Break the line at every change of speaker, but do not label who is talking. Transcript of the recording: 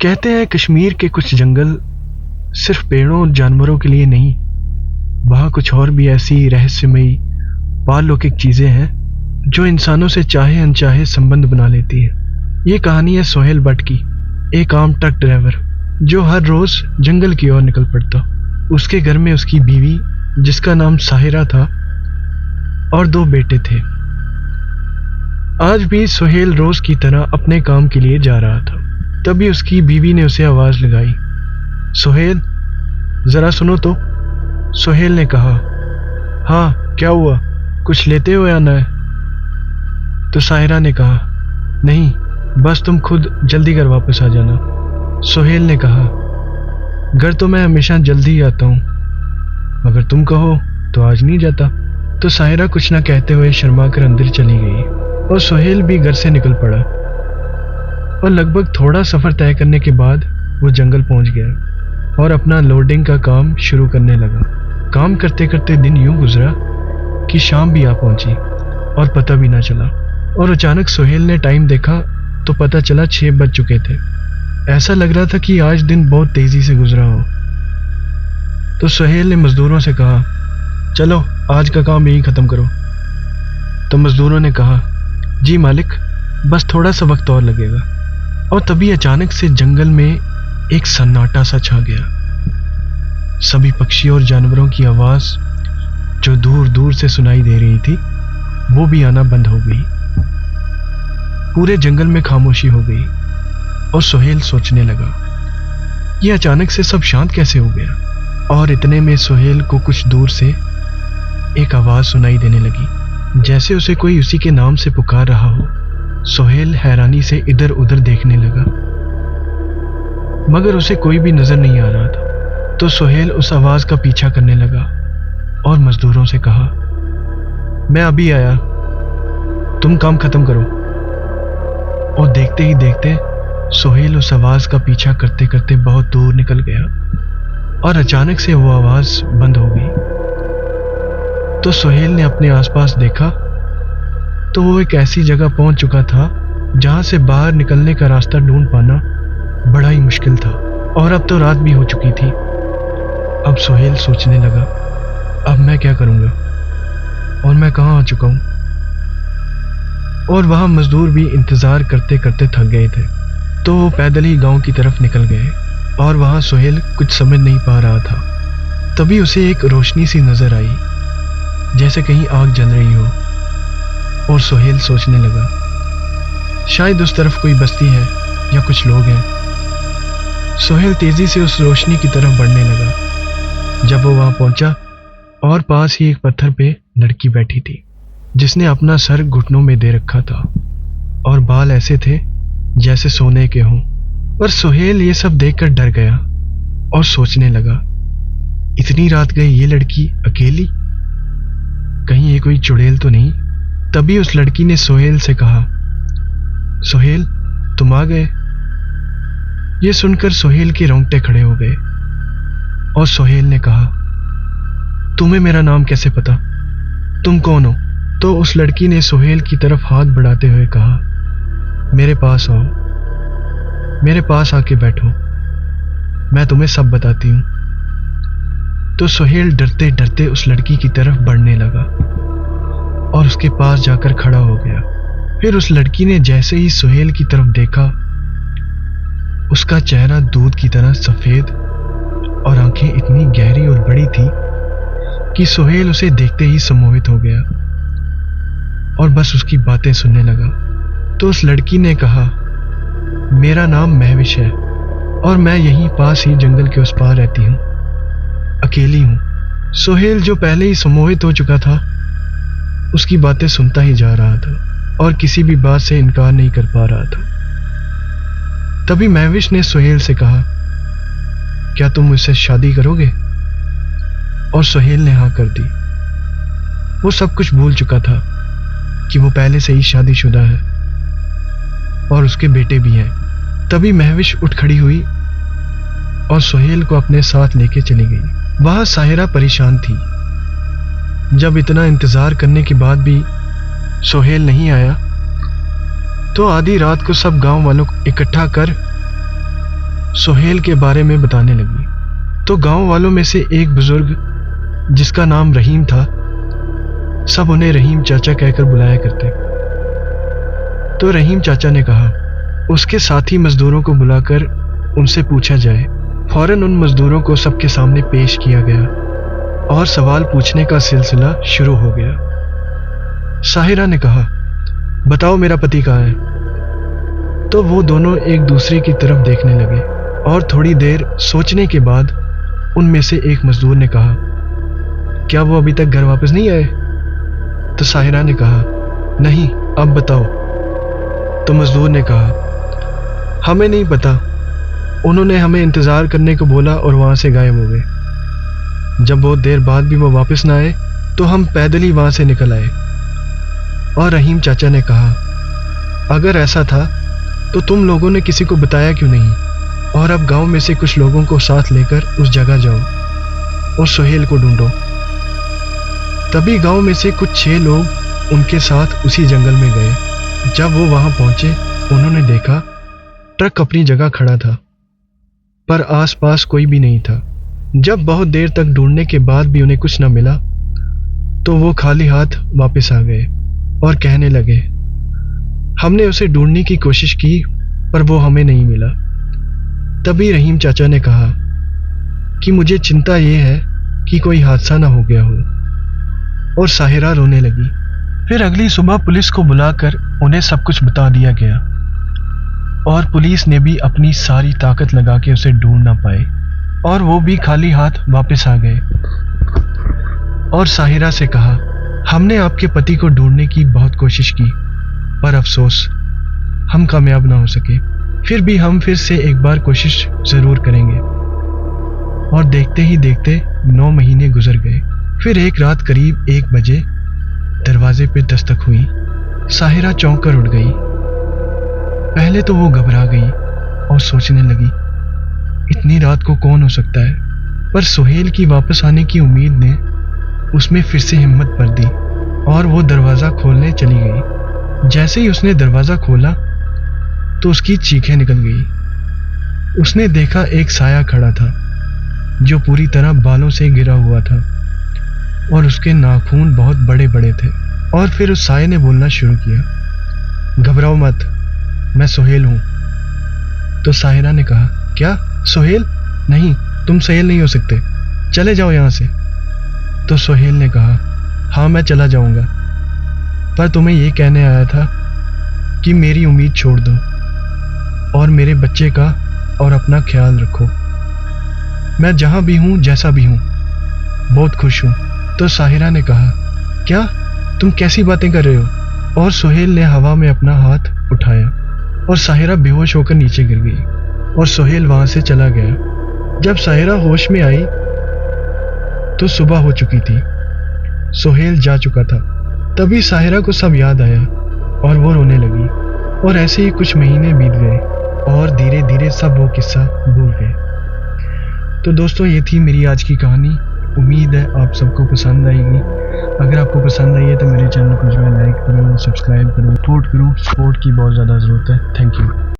कहते हैं कश्मीर के कुछ जंगल सिर्फ पेड़ों और जानवरों के लिए नहीं, वहाँ कुछ और भी ऐसी रहस्यमयी पारलौकिक चीजें हैं जो इंसानों से चाहे अनचाहे संबंध बना लेती है। ये कहानी है सोहेल भट्ट की, एक आम ट्रक ड्राइवर जो हर रोज जंगल की ओर निकल पड़ता। उसके घर में उसकी बीवी जिसका नाम साहिरा था और 2 बेटे थे। आज भी सोहेल रोज की तरह अपने काम के लिए जा रहा था। तभी उसकी बीवी ने उसे आवाज लगाई, सोहेल जरा सुनो तो। सोहेल ने कहा, हाँ क्या हुआ, कुछ लेते हुए आना है? तो साहिरा ने कहा, नहीं बस तुम खुद जल्दी घर वापस आ जाना। सोहेल ने कहा, घर तो मैं हमेशा जल्दी ही आता हूँ, अगर तुम कहो तो आज नहीं जाता। तो साहिरा कुछ ना कहते हुए शर्मा कर अंदर चली गई और सोहेल भी घर से निकल पड़ा और लगभग थोड़ा सफर तय करने के बाद वो जंगल पहुंच गया और अपना लोडिंग का काम शुरू करने लगा। काम करते करते दिन यूं गुजरा कि शाम भी आ पहुंची और पता भी ना चला। और अचानक सोहेल ने टाइम देखा तो पता चला 6 बज चुके थे। ऐसा लग रहा था कि आज दिन बहुत तेजी से गुजरा हो। तो सोहेल ने मजदूरों से कहा, चलो आज का काम यही खत्म करो। तो मजदूरों ने कहा, जी मालिक बस थोड़ा सा वक्त और लगेगा। और तभी अचानक से जंगल में एक सन्नाटा सा छा गया। सभी पक्षी और जानवरों की आवाज जो दूर दूर से सुनाई दे रही थी वो भी आना बंद हो गई। पूरे जंगल में खामोशी हो गई और सोहेल सोचने लगा, ये अचानक से सब शांत कैसे हो गया। और इतने में सोहेल को कुछ दूर से एक आवाज सुनाई देने लगी, जैसे उसे कोई उसी के नाम से पुकार रहा हो। सोहेल हैरानी से इधर उधर देखने लगा मगर उसे कोई भी नजर नहीं आ रहा था। तो सोहेल उस आवाज का पीछा करने लगा और मजदूरों से कहा, मैं अभी आया, तुम काम खत्म करो। और देखते ही देखते सोहेल उस आवाज का पीछा करते करते बहुत दूर निकल गया और अचानक से वो आवाज बंद हो गई। तो सोहेल ने अपने आसपास देखा तो वो एक ऐसी जगह पहुंच चुका था जहां से बाहर निकलने का रास्ता ढूंढ पाना बड़ा ही मुश्किल था। और अब तो रात भी हो चुकी थी। अब सोहेल सोचने लगा, अब मैं क्या करूंगा और मैं कहां आ चुका हूं। और वहां मजदूर भी इंतजार करते करते थक गए थे तो वो पैदल ही गांव की तरफ निकल गए। और वहां सोहेल कुछ समझ नहीं पा रहा था। तभी उसे एक रोशनी सी नजर आई, जैसे कहीं आग जल रही हो। और सोहेल सोचने लगा, शायद उस तरफ कोई बस्ती है या कुछ लोग हैं। सोहेल तेजी से उस रोशनी की तरफ बढ़ने लगा। जब वो वहां पहुंचा और पास ही एक पत्थर पे लड़की बैठी थी जिसने अपना सर घुटनों में दे रखा था और बाल ऐसे थे जैसे सोने के हों। पर सोहेल ये सब देखकर डर गया और सोचने लगा, इतनी रात गई ये लड़की अकेली, कहीं ये कोई चुड़ैल तो नहीं। तभी उस लड़की ने सोहेल से कहा, सोहेल तुम आ गए। ये सुनकर सोहेल के रोंगटे खड़े हो गए और सोहेल ने कहा, तुम्हें मेरा नाम कैसे पता, तुम कौन हो? तो उस लड़की ने सोहेल की तरफ हाथ बढ़ाते हुए कहा, मेरे पास आओ, मेरे पास आके बैठो, मैं तुम्हें सब बताती हूं। तो सोहेल डरते डरते उस लड़की की तरफ बढ़ने लगा और उसके पास जाकर खड़ा हो गया। फिर उस लड़की ने जैसे ही सोहेल की तरफ देखा, उसका चेहरा दूध की तरह सफेद और आंखें इतनी गहरी और बड़ी थी कि सोहेल उसे देखते ही सम्मोहित हो गया और बस उसकी बातें सुनने लगा। तो उस लड़की ने कहा, मेरा नाम महविश है और मैं यहीं पास ही जंगल के उस पार रहती हूँ, अकेली हूँ। सोहेल जो पहले ही सम्मोहित हो चुका था उसकी बातें सुनता ही जा रहा था और किसी भी बात से इनकार नहीं कर पा रहा था। तभी महविश ने सोहेल से कहा, क्या तुम मुझसे शादी करोगे? और सोहेल ने हाँ कर दी। वो सब कुछ भूल चुका था कि वो पहले से ही शादीशुदा है और उसके बेटे भी हैं। तभी महविश उठ खड़ी हुई और सोहेल को अपने साथ लेके चली गई। वहां साहिरा परेशान थी। जब इतना इंतजार करने के बाद भी सोहेल नहीं आया तो आधी रात को सब गांव वालों को इकट्ठा कर सुहेल के बारे में बताने लगी। तो गांव वालों में से एक बुजुर्ग जिसका नाम रहीम था, सब उन्हें रहीम चाचा कहकर बुलाया करते। तो रहीम चाचा ने कहा उसके साथी मजदूरों को बुलाकर उनसे पूछा जाए। फौरन उन मजदूरों को सबके सामने पेश किया गया और सवाल पूछने का सिलसिला शुरू हो गया। साहिरा ने कहा, बताओ मेरा पति कहाँ है? तो वो दोनों एक दूसरे की तरफ देखने लगे और थोड़ी देर सोचने के बाद उनमें से एक मजदूर ने कहा, क्या वो अभी तक घर वापस नहीं आए? तो साहिरा ने कहा, नहीं, अब बताओ। तो मजदूर ने कहा, हमें नहीं पता, उन्होंने हमें इंतजार करने को बोला और वहां से गायब हो गए। जब बहुत देर बाद भी वो वापस ना आए तो हम पैदल ही वहां से निकल आए। और रहीम चाचा ने कहा, अगर ऐसा था तो तुम लोगों ने किसी को बताया क्यों नहीं? और अब गांव में से कुछ लोगों को साथ लेकर उस जगह जाओ और सुहेल को ढूंढो। तभी गांव में से कुछ 6 लोग उनके साथ उसी जंगल में गए। जब वो वहां पहुंचे, उन्होंने देखा ट्रक अपनी जगह खड़ा था, पर आसपास कोई भी नहीं था। जब बहुत देर तक ढूंढने के बाद भी उन्हें कुछ न मिला, तो वो खाली हाथ वापस आ गए और कहने लगे, हमने उसे ढूंढने की कोशिश की पर वो हमें नहीं मिला। तभी रहीम चाचा ने कहा कि मुझे चिंता ये है कि कोई हादसा ना हो गया हो। और साहिरा रोने लगी। फिर अगली सुबह पुलिस को बुलाकर उन्हें सब कुछ बता दिया गया और पुलिस ने भी अपनी सारी ताकत लगा के उसे ढूंढ ना पाए और वो भी खाली हाथ वापस आ गए। और साहिरा से कहा, हमने आपके पति को ढूंढने की बहुत कोशिश की, पर अफसोस हम कामयाब ना हो सके। फिर भी हम फिर से एक बार कोशिश जरूर करेंगे। और देखते ही देखते 9 महीने गुजर गए। फिर एक रात करीब 1 बजे दरवाजे पे दस्तक हुई। साहिरा चौंक कर उठ गई। पहले तो वो घबरा गई और सोचने लगी, इतनी रात को कौन हो सकता है? पर सुहेल की वापस आने की उम्मीद ने उसमें फिर से हिम्मत भर दी और वो दरवाजा खोलने चली गई। जैसे ही उसने दरवाजा खोला तो उसकी चीखें निकल गई। उसने देखा एक साया खड़ा था जो पूरी तरह बालों से गिरा हुआ था और उसके नाखून बहुत बड़े बड़े थे। और फिर उस साये ने बोलना शुरू किया, घबराओ मत, मैं सुहेल हूं। तो साहिरा ने कहा, क्या सुहेल? नहीं, तुम सुहेल नहीं हो सकते, चले जाओ यहां से। तो सुहेल ने कहा, हाँ मैं चला जाऊंगा, पर तुम्हें यह कहने आया था कि मेरी उम्मीद छोड़ दो और मेरे बच्चे का और अपना ख्याल रखो। मैं जहां भी हूं, जैसा भी हूं, बहुत खुश हूं। तो साहिरा ने कहा, क्या तुम कैसी बातें कर रहे हो? और सुहेल ने हवा में अपना हाथ उठाया और साहिरा बेहोश होकर नीचे गिर गई और सुहेल वहां से चला गया। जब साहिरा होश में आई तो सुबह हो चुकी थी, सुहेल जा चुका था। तभी साहिरा को सब याद आया और वो रोने लगी। और ऐसे ही कुछ महीने बीत गए और धीरे धीरे सब वो किस्सा भूल गए। तो दोस्तों, ये थी मेरी आज की कहानी। उम्मीद है आप सबको पसंद आएगी। अगर आपको पसंद आई है तो मेरे चैनल को जो है लाइक करो, सब्सक्राइब करो, सपोर्ट करो। सपोर्ट की बहुत ज़्यादा ज़रूरत है। Thank you.